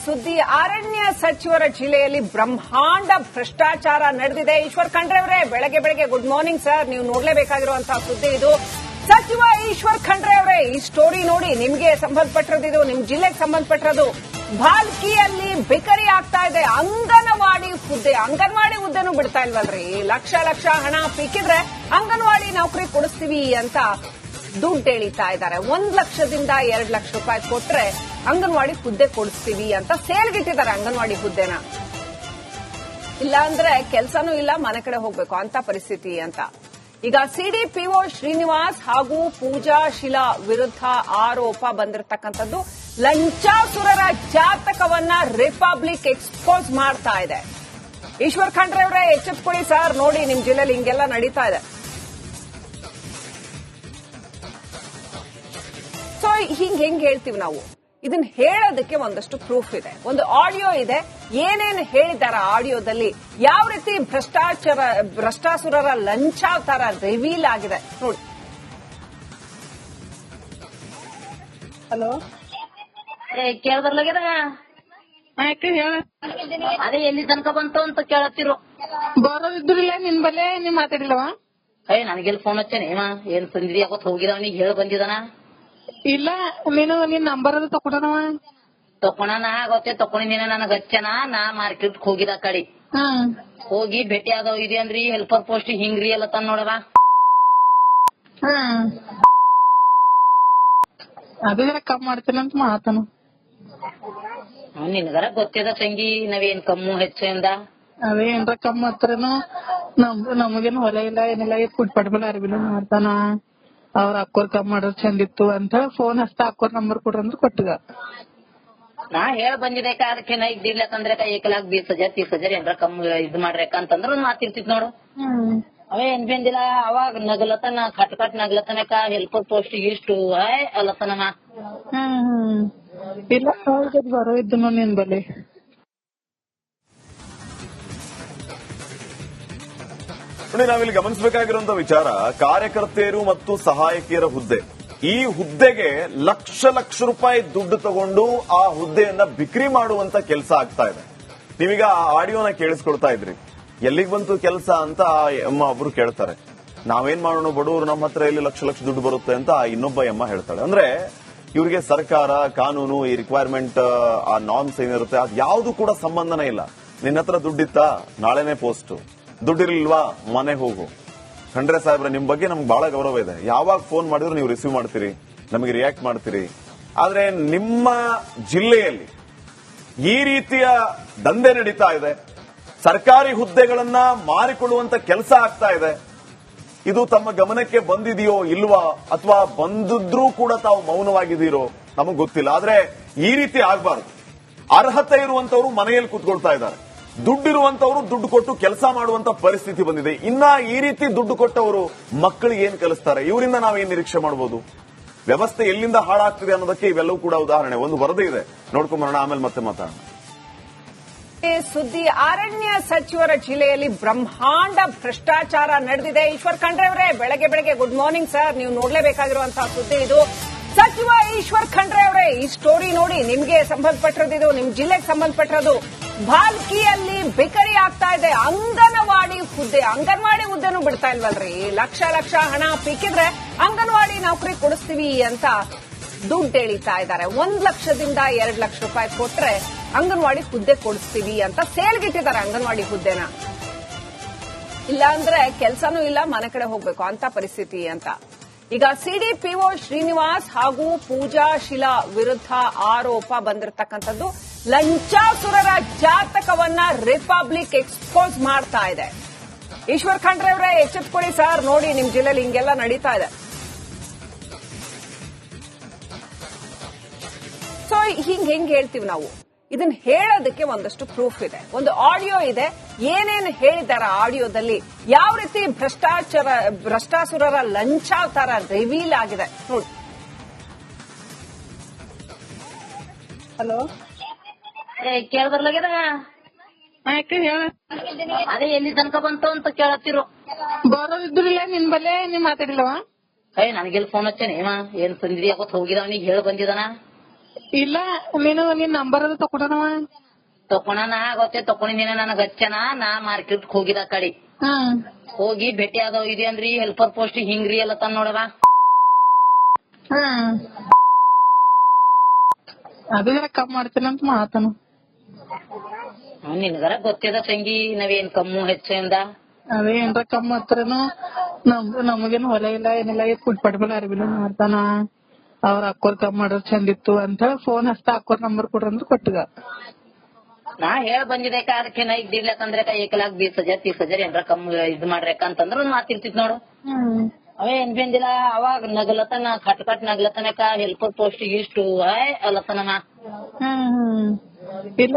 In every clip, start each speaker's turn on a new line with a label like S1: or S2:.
S1: ಸುದ್ದಿ ಅರಣ್ಯ ಸಚಿವರ ಜಿಲ್ಲೆಯಲ್ಲಿ ಬ್ರಹ್ಮಾಂಡ ಭ್ರಷ್ಟಾಚಾರ ನಡೆದಿದೆ. ಈಶ್ವರ್ ಖಂಡ್ರೆ ಅವರೇ, ಬೆಳಗ್ಗೆ ಗುಡ್ ಮಾರ್ನಿಂಗ್ ಸರ್. ನೀವು ನೋಡಲೇಬೇಕಾಗಿರುವಂತಹ ಸುದ್ದಿ ಇದು. ಸಚಿವ ಈಶ್ವರ್ ಖಂಡ್ರೆ ಅವರೇ, ಈ ಸ್ಟೋರಿ ನೋಡಿ, ನಿಮಗೆ ಸಂಬಂಧಪಟ್ಟಿರೋದು ಇದು, ನಿಮ್ ಜಿಲ್ಲೆಗೆ ಸಂಬಂಧಪಟ್ಟಿರೋದು. ಭಾಲ್ಕಿಯಲ್ಲಿ ಬಿಕರಿ ಆಗ್ತಾ ಇದೆ. ಅಂಗನವಾಡಿ ಹುದ್ದೆನೂ ಬಿಡ್ತಾ ಇಲ್ವಲ್ರಿ. ಲಕ್ಷ ಹಣ ಪೀಕಿದ್ರೆ ಅಂಗನವಾಡಿ ನೌಕರಿ ಕೊಡಿಸ್ತೀವಿ ಅಂತ ದುಡ್ಡು ಎಳಿತಾ ಇದ್ದಾರೆ. 1 ಲಕ್ಷದಿಂದ 2 ಲಕ್ಷ ರೂಪಾಯಿ ಕೊಟ್ರೆ ಅಂಗನವಾಡಿ ಹುದ್ದೆ ಕೊಡಿಸ್ತೀವಿ ಅಂತ ಸೇಲ್ಗಿಟ್ಟಿದ್ದಾರೆ ಅಂಗನವಾಡಿ ಹುದ್ದೆನ. ಇಲ್ಲ ಅಂದ್ರೆ ಕೆಲ್ಸನೂ ಇಲ್ಲ, ಮನೆ ಕಡೆ ಹೋಗ್ಬೇಕು ಅಂತ ಪರಿಸ್ಥಿತಿ ಅಂತ. ಈಗ ಸಿಡಿಪಿಒ ಶ್ರೀನಿವಾಸ್ ಹಾಗೂ ಪೂಜಾ ಶಿಲಾ ವಿರುದ್ಧ ಆರೋಪ ಬಂದಿರತಕ್ಕಂಥದ್ದು ಲಂಚಾಸುರರ ಜಾತಕವನ್ನ ರಿಪಬ್ಲಿಕ್ ಎಕ್ಸ್ಪೋಸ್ ಮಾಡ್ತಾ ಇದೆ. ಈಶ್ವರ್ ಖಂಡ್ರೆ ಅವರೇ, ಎಚ್ಚೆತ್ಕೊಳ್ಳಿ ಸರ್. ನೋಡಿ, ನಿಮ್ ಜಿಲ್ಲೆಯಲ್ಲಿ ಹಿಂಗೆಲ್ಲ ನಡೀತಾ ಇದೆ. ಸೊ ಹೆಂಗ್ ಹೇಳ್ತೀವಿ ನಾವು? ಇದನ್ನ ಹೇಳೋದಕ್ಕೆ ಒಂದಷ್ಟು ಪ್ರೂಫ್ ಇದೆ, ಒಂದು ಆಡಿಯೋ ಇದೆ. ಏನೇನು ಹೇಳಿದಾರ ಆಡಿಯೋದಲ್ಲಿ, ಯಾವ ರೀತಿ ಭ್ರಷ್ಟಾಸುರರ ಲಂಚಾವತಾರ ರಿವೀಲ್ ಆಗಿದೆ ನೋಡಿ.
S2: ಹಲೋ,
S3: ಕೇಳಬರ್ಲಾಗ್ಯದ?
S2: ಹೇಳ.
S3: ಅದೇ ಎಲ್ಲಿ ತನಕ ಬಂತು ಅಂತ ಕೇಳತ್ತಿರು.
S2: ಬರೋದಿದ್ರಿಲ್ಲ ನಿನ್ ಬಲ್ಲೆ, ನೀವ್ ಮಾತಾಡಿಲ್ಲವಾ?
S3: ನನಗೆಲ್ಲಿ ಫೋನ್ ಹಚ್ಚೇನೆ ಏನ್ ತಂದಿದಿ, ಯಾವತ್ ಹೋಗಿದ ಅವನಿಗೆ ಹೇಳಿ ಬಂದಿದಾನ?
S2: ಇಲ್ಲ, ನೀನು ನಿನ್ ನಂಬರ್ ಅದು ತಕೊಂಡನವ.
S3: ತಕೊಂಡನ ಗೊತ್ತೇ, ತಕೊಂಡಿನ ನನಗ್ ಹಚ್ಚನ. ನಾ ಮಾರ್ಕೆಟ್ ಹೋಗಿದ ಕಡೆ ಹೋಗಿ ಭೇಟಿ ಆದವ್ ಇದೆ ಅಂದ್ರಿ, ಹೆಲ್ಪರ್ ಪೋಸ್ಟ್ ಹಿಂಗ್ರಿ ಎಲ್ಲ ತಂದ್ ನೋಡವ.
S2: ಅದು ಕಮ್ಮಿ ಮಾಡ್ತೇನಂತ ಮಾತಾನ.
S3: ನಿನ್ಗಾರ ಗೊತ್ತಿದ ತಂಗಿ, ನಾವೇನ್ ಕಮ್ಮು ಹೆಚ್ಚು ಎಂದ.
S2: ಅದೇ ಏನ್ರ ಕಮ್ಮಿ ಮಾಡ್ತಾರೇನು. ನಮಗೇನು ಹೊಲ ಇಲ್ಲ ಏನಿಲ್ಲ, ಫುಡ್ ಪಟ್ಬಲ್ ಅರ್ಬಿನ ಮಾಡ್ತಾನ. ಅವ್ರ ಅಕ್ಕೋರ್ ಕಮ್ಮಿ ಮಾಡೋದ್ ಚಂದಿತ್ತು ಅಂತ ಫೋನ್ ಹಚ್ತಾ ಅಕ್ಕೋರ್ ನಂಬರ್ ಕೊಡ್ರಂದ್ರ ಕೊಟ್ಟಗ.
S3: ನಾ ಹೇಳ್ ಬಂದಿದೆ ಅದಕ್ಕೆ ನಾ ಇದ್ದಿರ್ಲಕಂದ್ರೆ 1,20,000 20,000 30,000 ಏನ್ರ ಕಮ್ಮಿ ಇದ್ ಮಾಡ್ರಕ ಅಂತಂದ್ರ ಒಂದ್ ಮಾತಿರ್ತಿತ್ ನೋಡು. ಅವೇ ಏನ್ ಬಂದಿಲ್ಲ. ಅವಾಗ ನಗಲತನ ಕಟ್ ನಗಲತನಕ ಹೆಲ್ಪರ್ ಪೋಸ್ಟ್ ಇಷ್ಟು ಅಲ್ಲತನ.
S2: ಇಲ್ಲ, ಬರೋ ಇದ್ದು ನಿನ್ ಬಲ್ಲಿ.
S4: ನೋಡಿ, ನಾವಿಲ್ಲಿ ಗಮನಿಸಬೇಕಾಗಿರುವಂತಹ ವಿಚಾರ, ಕಾರ್ಯಕರ್ತೆಯರು ಮತ್ತು ಸಹಾಯಕಿಯರ ಹುದ್ದೆ. ಈ ಹುದ್ದೆಗೆ ಲಕ್ಷ ರೂಪಾಯಿ ದುಡ್ಡು ತಗೊಂಡು ಆ ಹುದ್ದೆಯನ್ನ ಬಿಕ್ರಿ ಮಾಡುವಂತ ಕೆಲಸ ಆಗ್ತಾ ಇದೆ. ನೀವೀಗ ಆ ಆಡಿಯೋನ ಕೇಳಿಸ್ಕೊಳ್ತಾ ಇದ್ರಿ. ಎಲ್ಲಿಗೆ ಬಂತು ಕೆಲಸ ಅಂತ ಅಮ್ಮ ಒಬ್ರು ಕೇಳ್ತಾರೆ. ನಾವೇನ್ ಮಾಡೋಣ, ಬಡವರು, ನಮ್ಮ ಹತ್ರ ಎಲ್ಲಿ ಲಕ್ಷ ದುಡ್ಡು ಬರುತ್ತೆ ಅಂತ ಇನ್ನೊಬ್ಬ ಅಮ್ಮ ಹೇಳ್ತಾಳೆ. ಅಂದ್ರೆ ಇವರಿಗೆ ಸರ್ಕಾರ, ಕಾನೂನು, ಈ ರಿಕ್ವೈರ್ಮೆಂಟ್, ಆ ನಾರ್ಮ್ಸ್ ಏನಿರುತ್ತೆ ಅದು ಯಾವ್ದು ಕೂಡ ಸಂಬಂಧನೇ ಇಲ್ಲ. ನಿನ್ನ ಹತ್ರ ದುಡ್ಡಿತ್ತಾ, ನಾಳೆನೇ ಪೋಸ್ಟ್. ದುಡ್ಡಿರ್ಲಿಲ್ವಾ, ಮನೆ ಹೋಗು. ಖಂಡ್ರೆ ಸಾಹೇಬ್ರೆ, ನಿಮ್ ಬಗ್ಗೆ ನಮ್ಗೆ ಬಹಳ ಗೌರವ ಇದೆ. ಯಾವಾಗ ಫೋನ್ ಮಾಡಿದ್ರು ನೀವು ರಿಸೀವ್ ಮಾಡ್ತೀರಿ, ನಮಗೆ ರಿಯಾಕ್ಟ್ ಮಾಡ್ತೀರಿ. ಆದ್ರೆ ನಿಮ್ಮ ಜಿಲ್ಲೆಯಲ್ಲಿ ಈ ರೀತಿಯ ದಂಧೆ ನಡೀತಾ ಇದೆ, ಸರ್ಕಾರಿ ಹುದ್ದೆಗಳನ್ನ ಮಾರಿಕೊಳ್ಳುವಂತ ಕೆಲಸ ಆಗ್ತಾ ಇದೆ. ಇದು ತಮ್ಮ ಗಮನಕ್ಕೆ ಬಂದಿದೆಯೋ ಇಲ್ವಾ, ಅಥವಾ ಬಂದಿದ್ರೂ ಕೂಡ ತಾವು ಮೌನವಾಗಿದ್ದೀರೋ ನಮಗ್ ಗೊತ್ತಿಲ್ಲ. ಆದ್ರೆ ಈ ರೀತಿ ಆಗ್ಬಾರ್ದು. ಅರ್ಹತೆ ಇರುವಂತವರು ಮನೆಯಲ್ಲಿ ಕೂತ್ಕೊಳ್ತಾ ಇದ್ದಾರೆ, ದುಡ್ಡಿರುವಂತವರು ದುಡ್ಡು ಕೊಟ್ಟು ಕೆಲಸ ಮಾಡುವಂತ ಪರಿಸ್ಥಿತಿ ಬಂದಿದೆ. ಇನ್ನ ಈ ರೀತಿ ದುಡ್ಡು ಕೊಟ್ಟವರು ಮಕ್ಕಳಿಗೆ ಏನ್ ಕಲಿಸ್ತಾರೆ? ಇವರಿಂದ ನಾವೇನ್ ನಿರೀಕ್ಷೆ ಮಾಡಬಹುದು? ವ್ಯವಸ್ಥೆ ಎಲ್ಲಿಂದ ಹಾಳಾಗ್ತಿದೆ ಅನ್ನೋದಕ್ಕೆ ಇವೆಲ್ಲವೂ ಕೂಡ ಉದಾಹರಣೆ. ಒಂದು ವರದಿ ಇದೆ, ನೋಡ್ಕೊಂಬರೋಣ, ಆಮೇಲೆ ಮತ್ತೆ ಮಾತಾಡೋಣ.
S1: ಸುದ್ದಿ ಅರಣ್ಯ ಸಚಿವರ ಜಿಲ್ಲೆಯಲ್ಲಿ ಬ್ರಹ್ಮಾಂಡ ಭ್ರಷ್ಟಾಚಾರ ನಡೆದಿದೆ. ಈಶ್ವರ್ ಖಂಡ್ರೆ ಅವರೇ, ಬೆಳಗ್ಗೆ ಗುಡ್ ಮಾರ್ನಿಂಗ್ ಸರ್. ನೀವು ನೋಡಲೇಬೇಕಾಗಿರುವಂತಹ ಸುದ್ದಿ ಇದು. ಸಚಿವ ಈಶ್ವರ್ ಖಂಡ್ರೆ ಅವರೇ, ಈ ಸ್ಟೋರಿ ನೋಡಿ, ನಿಮಗೆ ಸಂಬಂಧಪಟ್ಟಿರೋದು ಇದು, ನಿಮ್ ಜಿಲ್ಲೆಗೆ ಸಂಬಂಧಪಟ್ಟಿರೋದು. ಭಾಲ್ಕಿಯಲ್ಲಿ ಬಿಕರಿ ಆಗ್ತಾ ಇದೆ. ಅಂಗನವಾಡಿ ಹುದ್ದೆನೂ ಬಿಡ್ತಾ ಇಲ್ವಲ್ರಿ. ಲಕ್ಷ ಹಣ ಪೀಕಿದ್ರೆ ಅಂಗನವಾಡಿ ನೌಕರಿ ಕೊಡಿಸ್ತೀವಿ ಅಂತ ದುಡ್ಡು ಎಳಿತಾ ಇದ್ದಾರೆ. 1 ಲಕ್ಷದಿಂದ 2 ಲಕ್ಷ ರೂಪಾಯಿ ಕೊಟ್ರೆ ಅಂಗನವಾಡಿ ಹುದ್ದೆ ಕೊಡಿಸ್ತೀವಿ ಅಂತ ಸೇಲ್ಗಿಟ್ಟಿದ್ದಾರೆ ಅಂಗನವಾಡಿ ಹುದ್ದೆನ. ಇಲ್ಲ ಅಂದ್ರೆ ಕೆಲ್ಸನೂ ಇಲ್ಲ, ಮನೆ ಕಡೆ ಹೋಗ್ಬೇಕು ಅಂತ ಪರಿಸ್ಥಿತಿ ಅಂತ. ಈಗ ಸಿಡಿಪಿಒ ಶ್ರೀನಿವಾಸ್ ಹಾಗೂ ಪೂಜಾ ಶಿಲಾ ವಿರುದ್ಧ ಆರೋಪ ಬಂದಿರತಕ್ಕಂಥದ್ದು ಲಂಚಾಸುರರ ಜಾತಕವನ್ನ ರಿಪಬ್ಲಿಕ್ ಎಕ್ಸ್ಪೋಸ್ ಮಾಡ್ತಾ ಇದೆ. ಈಶ್ವರ್ ಖಂಡ್ರೆ ಅವರೇ, ಎಚ್ಚೆತ್ಕೊಳ್ಳಿ ಸರ್. ನೋಡಿ, ನಿಮ್ ಜಿಲ್ಲೆಯಲ್ಲಿ ಹಿಂಗೆಲ್ಲ ನಡೀತಾ ಇದೆ. ಸೊ ಹೆಂಗ್ ಹೇಳ್ತೀವಿ ನಾವು? ಇದನ್ನ ಹೇಳೋದಕ್ಕೆ ಒಂದಷ್ಟು ಪ್ರೂಫ್ ಇದೆ, ಒಂದು ಆಡಿಯೋ ಇದೆ. ಏನೇನು ಹೇಳಿದಾರ ಆಡಿಯೋದಲ್ಲಿ, ಯಾವ ರೀತಿ ಭ್ರಷ್ಟಾಸುರರ ಲಂಚಾವತಾರ ರಿವೀಲ್ ಆಗಿದೆ ನೋಡಿ.
S2: ಹಲೋ,
S3: ಕೇಳಬರ್ಲಾಗ್ಯದ?
S2: ಹೇಳ.
S3: ಅದೇ ಎಲ್ಲಿ ತನಕ ಬಂತು ಅಂತ ಕೇಳತ್ತಿರು.
S2: ಬರೋದಿದ್ರಿಲ್ಲ ನಿನ್ ಬಲ್ಲೆ, ನೀವ್ ಮಾತಾಡಿಲ್ಲವಾ?
S3: ನನಗೆಲ್ಲಿ ಫೋನ್ ಹಚ್ಚೇನೆ ಏನ್ ತಂದಿದಿ, ಯಾವತ್ ಹೋಗಿದ ಅವನಿಗೆ ಹೇಳಿ ಬಂದಿದಾನ?
S2: ಇಲ್ಲ ನೀನು ನಿನ್ ನಂಬರ್ ಅದು ತಕೊಂಡನವ.
S3: ತಕೊಂಡನ ಗೊತ್ತೇ ತಕೊಂಡಿನ ನನಗ ಹಚ್ಚನ ನಾ ಮಾರ್ಕೆಟ್ ಹೋಗಿದ ಕಡೆ ಹೋಗಿ ಭೇಟಿ ಆದವ್ ಇದೆ ಅಂದ್ರಿ ಹೆಲ್ಪರ್ ಪೋಸ್ಟ್ ಹಿಂಗ್ರಿ ಎಲ್ಲ ತಂದ್ ನೋಡವ.
S2: ಅದು ಕಮ್ಮಿ ಮಾಡ್ತೇನಂತ ಮಾತನು.
S3: ನಿನ್ಗರ ಗೊತ್ತಿದ ತಂಗಿ ನಾವೇನ್ ಕಮ್ಮು ಹೆಚ್ಚಿಂದ
S2: ಅದೇ ಏನ್ರ ಕಮ್ಮಿ ಹತ್ರನು ನಮಗೇನು ಹೊಲ ಇಲ್ಲ ಏನಿಲ್ಲ ಫುಡ್ ಪಟ್ಬಲ್ ಅರ್ಬಿನೂ ಮಾಡ್ತಾನ. ಅವ್ರ ಅಕ್ಕೋರ್ ಕಮ್ಮಿ ಮಾಡೋರ್ ಚಂದಿತ್ತು ಅಂತ ಫೋನ್ ಹಚ್ತಾ ಅಕ್ಕೋರ್ ನಂಬರ್ ಕೊಡ್ರಂದ್ರ ಕೊಟ್ಟಗ.
S3: ನಾ ಹೇಳ್ ಬಂದಿದೆ ಅದಕ್ಕೆ ನಾ ಈಗ ದಿಡ್ಲಕಂದ್ರೆ 1,20,000 20,000 30,000 ಏನ್ರ ಕಮ್ಮಿ ಇದ್ ಮಾಡ್ರಕ್ಕ ಅಂತಂದ್ರ ಮಾತಿರ್ತಿತ್ ನೋಡು. ಅವೇ ಏನ್ ಬಂದಿಲ್ಲ ಅವಾಗ ನಗಲತನ ಕಟ್ ನಗಲತನಕ ಹೆಲ್ಪರ್ ಪೋಸ್ಟ್ ಇಷ್ಟು ಅಲ್ಲತನ.
S2: ಇಲ್ಲ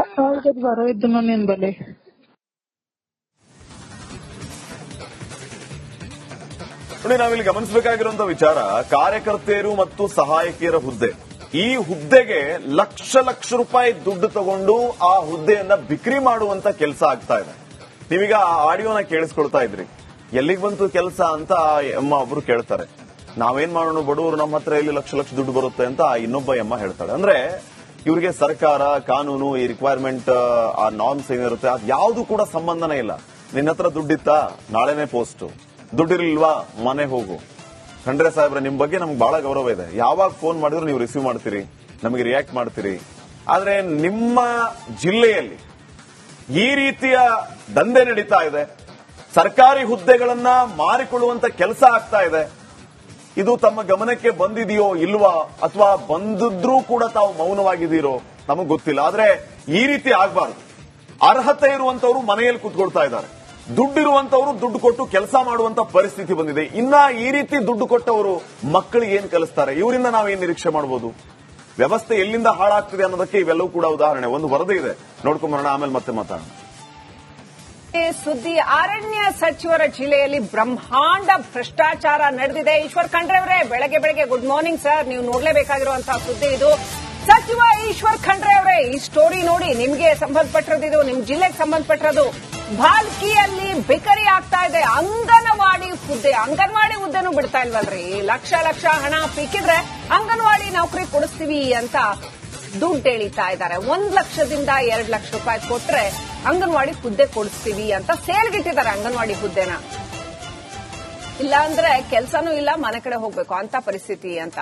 S2: ಬರೋ ಇದ್ದು ನಿನ್ ಬಲೆ.
S4: ನೋಡಿ, ನಾವಿಲ್ಲಿ ಗಮನಿಸಬೇಕಾಗಿರುವಂತ ವಿಚಾರ ಕಾರ್ಯಕರ್ತೆಯರು ಮತ್ತು ಸಹಾಯಕಿಯರ ಹುದ್ದೆ. ಈ ಹುದ್ದೆಗೆ ಲಕ್ಷ ರೂಪಾಯಿ ದುಡ್ಡು ತಗೊಂಡು ಆ ಹುದ್ದೆಯನ್ನ ಬಿಕ್ರಿ ಮಾಡುವಂತ ಕೆಲಸ ಆಗ್ತಾ ಇದೆ. ನೀವೀಗ ಆ ಆಡಿಯೋನ ಕೇಳಿಸ್ಕೊಳ್ತಾ ಇದ್ರಿ. ಎಲ್ಲಿಗೆ ಬಂತು ಕೆಲಸ ಅಂತ ಅಮ್ಮ ಒಬ್ರು ಕೇಳ್ತಾರೆ. ನಾವೇನ್ ಮಾಡೋಣ ಬಡವರು, ನಮ್ಮ ಹತ್ರ ಇಲ್ಲಿ ಲಕ್ಷ ದುಡ್ಡು ಬರುತ್ತೆ ಅಂತ ಇನ್ನೊಬ್ಬ ಅಮ್ಮ ಹೇಳ್ತಾಳೆ. ಅಂದ್ರೆ ಇವ್ರಿಗೆ ಸರ್ಕಾರ ಕಾನೂನು ಈ ರಿಕ್ವೈರ್ಮೆಂಟ್ ಆ ನಾರ್ಮ್ಸ್ ಏನಿರುತ್ತೆ ಅದು ಯಾವ್ದು ಕೂಡ ಸಂಬಂಧನೇ ಇಲ್ಲ. ನಿನ್ನ ಹತ್ರ ದುಡ್ಡಿತ್ತಾ ನಾಳೆನೆ ಪೋಸ್ಟ್, ದುಡ್ಡಿರ್ಲಿಲ್ವಾ ಮನೆ ಹೋಗು. ಖಂಡ್ರೆ ಸಾಹೇಬ್ರೆ, ನಿಮ್ ಬಗ್ಗೆ ನಮ್ಗೆ ಬಹಳ ಗೌರವ ಇದೆ. ಯಾವಾಗ ಫೋನ್ ಮಾಡಿದ್ರು ನೀವು ರಿಸೀವ್ ಮಾಡ್ತೀರಿ, ನಮಗೆ ರಿಯಾಕ್ಟ್ ಮಾಡ್ತೀರಿ. ಆದ್ರೆ ನಿಮ್ಮ ಜಿಲ್ಲೆಯಲ್ಲಿ ಈ ರೀತಿಯ ದಂಧೆ ನಡೀತಾ ಇದೆ, ಸರ್ಕಾರಿ ಹುದ್ದೆಗಳನ್ನ ಮಾರಿಕೊಳ್ಳುವಂತ ಕೆಲಸ ಆಗ್ತಾ ಇದೆ. ಇದು ತಮ್ಮ ಗಮನಕ್ಕೆ ಬಂದಿದೆಯೋ ಇಲ್ವಾ, ಅಥವಾ ಬಂದಿದ್ರೂ ಕೂಡ ತಾವು ಮೌನವಾಗಿದ್ದೀರೋ ನಮಗ್ ಗೊತ್ತಿಲ್ಲ. ಆದ್ರೆ ಈ ರೀತಿ ಆಗಬಾರ್ದು. ಅರ್ಹತೆ ಇರುವಂತವರು ಮನೆಯಲ್ಲಿ ಕೂತ್ಕೊಳ್ತಾ ಇದ್ದಾರೆ, ದುಡ್ಡಿರುವಂತವರು ದುಡ್ಡು ಕೊಟ್ಟು ಕೆಲಸ ಮಾಡುವಂತ ಪರಿಸ್ಥಿತಿ ಬಂದಿದೆ. ಇನ್ನ ಈ ರೀತಿ ದುಡ್ಡು ಕೊಟ್ಟವರು ಮಕ್ಕಳಿಗೆ ಏನ್ ಕಲಿಸ್ತಾರೆ? ಇವರಿಂದ ನಾವೇನ್ ನಿರೀಕ್ಷೆ ಮಾಡಬಹುದು? ವ್ಯವಸ್ಥೆ ಎಲ್ಲಿಂದ ಹಾಳಾಗ್ತಿದೆ ಅನ್ನೋದಕ್ಕೆ ಇವೆಲ್ಲವೂ ಕೂಡ ಉದಾಹರಣೆ. ಒಂದು ವರದಿ ಇದೆ, ನೋಡ್ಕೊಂಬರೋಣ, ಆಮೇಲೆ ಮತ್ತೆ ಮಾತಾಡೋಣ.
S1: ಸುದ್ದಿ ಅರಣ್ಯ ಸಚಿವರ ಜಿಲ್ಲೆಯಲ್ಲಿ ಬ್ರಹ್ಮಾಂಡ ಭ್ರಷ್ಟಾಚಾರ ನಡೆದಿದೆ. ಈಶ್ವರ್ ಖಂಡ್ರೆ ಅವರೇ, ಬೆಳಗ್ಗೆ ಗುಡ್ ಮಾರ್ನಿಂಗ್ ಸರ್. ನೀವು ನೋಡ್ಲೇಬೇಕಾಗಿರುವಂತಹ ಸುದ್ದಿ ಇದು. ಸಚಿವ ಈಶ್ವರ್ ಖಂಡ್ರೆ ಅವರೇ, ಈ ಸ್ಟೋರಿ ನೋಡಿ, ನಿಮ್ಗೆ ಸಂಬಂಧಪಟ್ಟಿರೋದು ಇದು, ನಿಮ್ ಜಿಲ್ಲೆಗೆ ಸಂಬಂಧಪಟ್ಟಿರೋದು. ಭಾಲ್ಕಿಯಲ್ಲಿ ಬಿಕರಿ ಆಗ್ತಾ ಇದೆ. ಅಂಗನವಾಡಿ ಹುದ್ದೆನೂ ಬಿಡ್ತಾ ಇಲ್ವಲ್ರಿ? ಲಕ್ಷ ಹಣ ಪಿಕ್ಕಿದ್ರೆ ಅಂಗನವಾಡಿ ನೌಕರಿ ಕೊಡಿಸ್ತೀವಿ ಅಂತ ದುಡ್ಡು ಎಳಿತಾ ಇದ್ದಾರೆ. 1 ಲಕ್ಷದಿಂದ 2 ಲಕ್ಷ ರೂಪಾಯಿ ಕೊಟ್ರೆ ಅಂಗನವಾಡಿ ಹುದ್ದೆ ಕೊಡಿಸ್ತೀವಿ ಅಂತ ಸೇಲ್ಗಿಟ್ಟಿದ್ದಾರೆ ಅಂಗನವಾಡಿ ಹುದ್ದೆನ. ಇಲ್ಲ ಅಂದ್ರೆ ಕೆಲ್ಸನೂ ಇಲ್ಲ, ಮನೆ ಕಡೆ ಹೋಗ್ಬೇಕು ಅಂತ ಪರಿಸ್ಥಿತಿ ಅಂತ.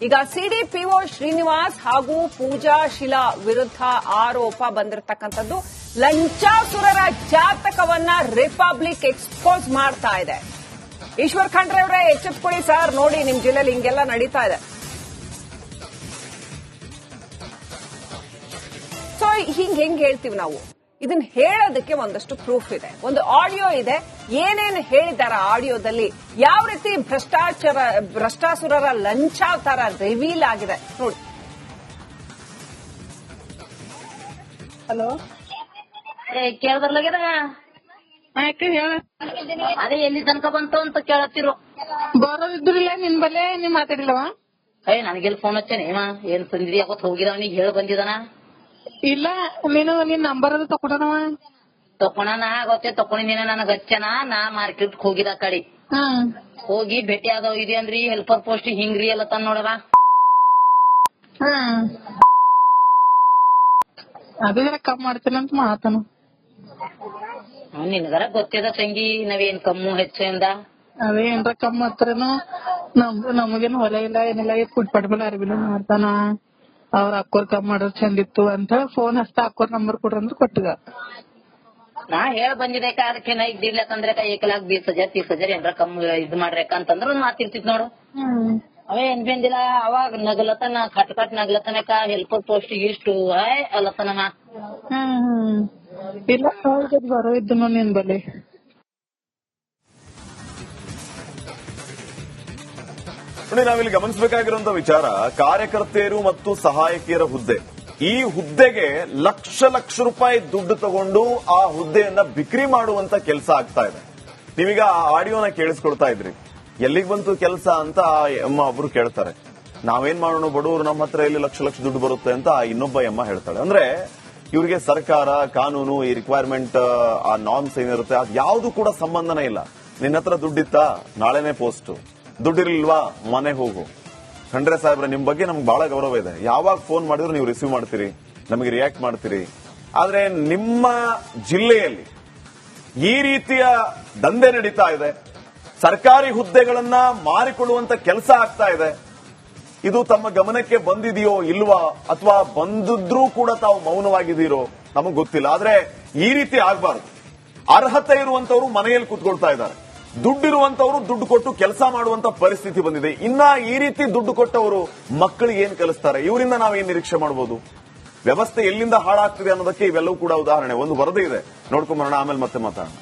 S1: ಈಗ ಸಿಡಿಪಿಒ ಶ್ರೀನಿವಾಸ್ ಹಾಗೂ ಪೂಜಾ ಶಿಲಾ ವಿರುದ್ಧ ಆರೋಪ ಬಂದಿರತಕ್ಕಂಥದ್ದು ಲಂಚಾಸುರರ ಜಾತಕವನ್ನ ರಿಪಬ್ಲಿಕ್ ಎಕ್ಸ್ಪೋಸ್ ಮಾಡ್ತಾ ಇದೆ. ಈಶ್ವರ್ ಖಂಡ್ರೆ ಅವರೇ, ಎಚ್ಚೆತ್ಕೊಳ್ಳಿ ಸರ್. ನೋಡಿ, ನಿಮ್ ಜಿಲ್ಲೆಯಲ್ಲಿ ಹಿಂಗೆಲ್ಲ ನಡೀತಾ ಇದೆ. ಸೊ ಹೆಂಗ್ ಹೇಳ್ತೀವಿ ನಾವು? ಇದನ್ನ ಹೇಳೋದಕ್ಕೆ ಒಂದಷ್ಟು ಪ್ರೂಫ್ ಇದೆ, ಒಂದು ಆಡಿಯೋ ಇದೆ. ಏನೇನು ಹೇಳಿದ್ದಾರೆ ಆಡಿಯೋದಲ್ಲಿ, ಯಾವ ರೀತಿ ಭ್ರಷ್ಟಾಸುರರ ಲಂಚಾವತಾರ ರಿವೀಲ್ ಆಗಿದೆ ನೋಡಿ.
S2: ಹಲೋ,
S3: ಕೇಳ್ಬರ್ಲಾಗ್ಯದ?
S2: ಹೇಳ.
S3: ಅದೇ ಎಲ್ಲಿ ತನಕ ಬಂತು ಅಂತ ಕೇಳತ್ತಿರು.
S2: ಬರೋ ಇದ್ರಿಲ್ಲ ನಿನ್ ಬಲೆ, ನೀವ್ ಮಾತಾಡಿಲ್ಲವ?
S3: ನನಗೆಲ್ಲಿ ಫೋನ್ ಹಚ್ಚೇನೆ ಏನ್ ತಂದಿದಿ ಯಾವತ್ ಹೋಗಿದವನಿಗೆ ಹೇಳಿ ಬಂದಿದಾನ?
S2: ಇಲ್ಲ ನೀನು ನಿನ್ ನಂಬರ್ ಅದು ತಕೊಂಡನವ.
S3: ತಕೊಂಡನ ಗೊತ್ತೇ ತಕೊಂಡಿನ ನನಗ ಹಚ್ಚನ ನಾ ಮಾರ್ಕೆಟ್ ಹೋಗಿದ ಕಡೆ ಹೋಗಿ ಭೇಟಿ ಆದವ್ ಇದೆ ಅಂದ್ರಿ ಹೆಲ್ಪರ್ ಪೋಸ್ಟ್ ಹಿಂಗ್ರಿ ಎಲ್ಲ ತಂದ್ ನೋಡವ.
S2: ಅದು ಕಮ್ಮಿ ಮಾಡ್ತೇನಂತ ಮಾತನು.
S3: ನಿನ್ಗರ ಗೊತ್ತಿದ ತಂಗಿ ನಾವೇನ್ ಕಮ್ಮು ಹೆಚ್ಚಿಂದ
S2: ಅದೇ ಏನ್ರ ಕಮ್ಮಿ ಹತ್ರನು ನಮಗೇನು ಹೊಲ ಇಲ್ಲ ಏನಿಲ್ಲ ಫುಡ್ ಪಟ್ಬಲ್ ಅರ್ಬಿನೂ ಮಾಡ್ತಾನ. ಅವ್ರ ಅಕ್ಕೋರ್ ಕಮ್ಮಿ ಮಾಡೋರ್ ಚಂದಿತ್ತು ಅಂತ ಫೋನ್ ಹಚ್ತಾ ಅಕ್ಕೋರ್ ನಂಬರ್ ಕೊಡ್ರಂದ್ರ ಕೊಟ್ಟಗ.
S3: ನಾ ಹೇಳ್ ಬಂದಿದೆ ಅದಕ್ಕೆ ನಾ ಈಗ ದಿಡ್ಲಕಂದ್ರೆ 1,20,000 20,000 30,000 ಏನ್ರ ಕಮ್ಮಿ ಇದ್ ಮಾಡ್ರಕ್ಕ ಅಂತಂದ್ರ ಮಾತಿರ್ತಿತ್ ನೋಡು. ಅವೇ ಏನ್ ಬಂದಿಲ್ಲ ಅವಾಗ ನಗಲತನ ಕಟ್ ನಗಲತನಕ ಹೆಲ್ಪರ್ ಪೋಸ್ಟ್ ಇಷ್ಟು ಅಲ್ಲತನ.
S2: ಇಲ್ಲ ಬರೋ ಇದ್ದು ನಿನ್ ಬಲೆ.
S4: ನೋಡಿ, ನಾವಿಲ್ಲಿ ಗಮನಿಸಬೇಕಾಗಿರುವಂತ ವಿಚಾರ ಕಾರ್ಯಕರ್ತೆಯರು ಮತ್ತು ಸಹಾಯಕಿಯರ ಹುದ್ದೆ. ಈ ಹುದ್ದೆಗೆ ಲಕ್ಷ ರೂಪಾಯಿ ದುಡ್ಡು ತಗೊಂಡು ಆ ಹುದ್ದೆಯನ್ನ ಬಿಕ್ರಿ ಮಾಡುವಂತ ಕೆಲಸ ಆಗ್ತಾ ಇದೆ. ನೀವೀಗ ಆ ಆಡಿಯೋನ ಕೇಳಿಸ್ಕೊಳ್ತಾ ಇದ್ರಿ. ಎಲ್ಲಿಗೆ ಬಂತು ಕೆಲಸ ಅಂತ ಅಮ್ಮ ಒಬ್ರು ಕೇಳ್ತಾರೆ. ನಾವೇನ್ ಮಾಡೋಣ ಬಡವರು, ನಮ್ಮ ಹತ್ರ ಇಲ್ಲಿ ಲಕ್ಷ ದುಡ್ಡು ಬರುತ್ತೆ ಅಂತ ಇನ್ನೊಬ್ಬ ಅಮ್ಮ ಹೇಳ್ತಾಳೆ. ಅಂದ್ರೆ ಇವ್ರಿಗೆ ಸರ್ಕಾರ ಕಾನೂನು ಈ ರಿಕ್ವೈರ್ಮೆಂಟ್ ಆ ನಾರ್ಮ್ಸ್ ಏನಿರುತ್ತೆ ಅದು ಯಾವ್ದು ಕೂಡ ಸಂಬಂಧನೇ ಇಲ್ಲ. ನಿನ್ನ ಹತ್ರ ದುಡ್ಡಿತ್ತಾ ನಾಳೆನೆ ಪೋಸ್ಟ್, ದುಡ್ಡಿರ್ಲಿಲ್ವಾ ಮನೆ ಹೋಗು. ಖಂಡ್ರೆ ಸಾಹೇಬ್ರೆ, ನಿಮ್ ಬಗ್ಗೆ ನಮ್ಗೆ ಬಹಳ ಗೌರವ ಇದೆ. ಯಾವಾಗ ಫೋನ್ ಮಾಡಿದ್ರು ನೀವು ರಿಸೀವ್ ಮಾಡ್ತೀರಿ, ನಮಗೆ ರಿಯಾಕ್ಟ್ ಮಾಡ್ತೀರಿ. ಆದ್ರೆ ನಿಮ್ಮ ಜಿಲ್ಲೆಯಲ್ಲಿ ಈ ರೀತಿಯ ದಂಧೆ ನಡೀತಾ ಇದೆ, ಸರ್ಕಾರಿ ಹುದ್ದೆಗಳನ್ನ ಮಾರಿಕೊಳ್ಳುವಂತ ಕೆಲಸ ಆಗ್ತಾ ಇದೆ. ಇದು ತಮ್ಮ ಗಮನಕ್ಕೆ ಬಂದಿದೆಯೋ ಇಲ್ವಾ, ಅಥವಾ ಬಂದಿದ್ರೂ ಕೂಡ ತಾವು ಮೌನವಾಗಿದ್ದೀರೋ ನಮಗ್ ಗೊತ್ತಿಲ್ಲ. ಆದ್ರೆ ಈ ರೀತಿ ಆಗಬಾರದು. ಅರ್ಹತೆ ಇರುವಂತವರು ಮನೆಯಲ್ಲಿ ಕೂತ್ಕೊಳ್ತಾ ಇದ್ದಾರೆ, ದುಡ್ಡಿರುವಂತವರು ದುಡ್ಡು ಕೊಟ್ಟು ಕೆಲಸ ಮಾಡುವಂತ ಪರಿಸ್ಥಿತಿ ಬಂದಿದೆ. ಇನ್ನ ಈ ರೀತಿ ದುಡ್ಡು ಕೊಟ್ಟವರು ಮಕ್ಕಳಿಗೆ ಏನ್ ಕಲಿಸ್ತಾರೆ? ಇವರಿಂದ ನಾವೇನ್ ನಿರೀಕ್ಷೆ ಮಾಡಬಹುದು? ವ್ಯವಸ್ಥೆ ಎಲ್ಲಿಂದ ಹಾಳಾಗ್ತಿದೆ ಅನ್ನೋದಕ್ಕೆ ಇವೆಲ್ಲವೂ ಕೂಡ ಉದಾಹರಣೆ. ಒಂದು ವರದಿ ಇದೆ, ನೋಡ್ಕೊಂಬರೋಣ, ಆಮೇಲೆ ಮತ್ತೆ ಮಾತಾಡೋಣ.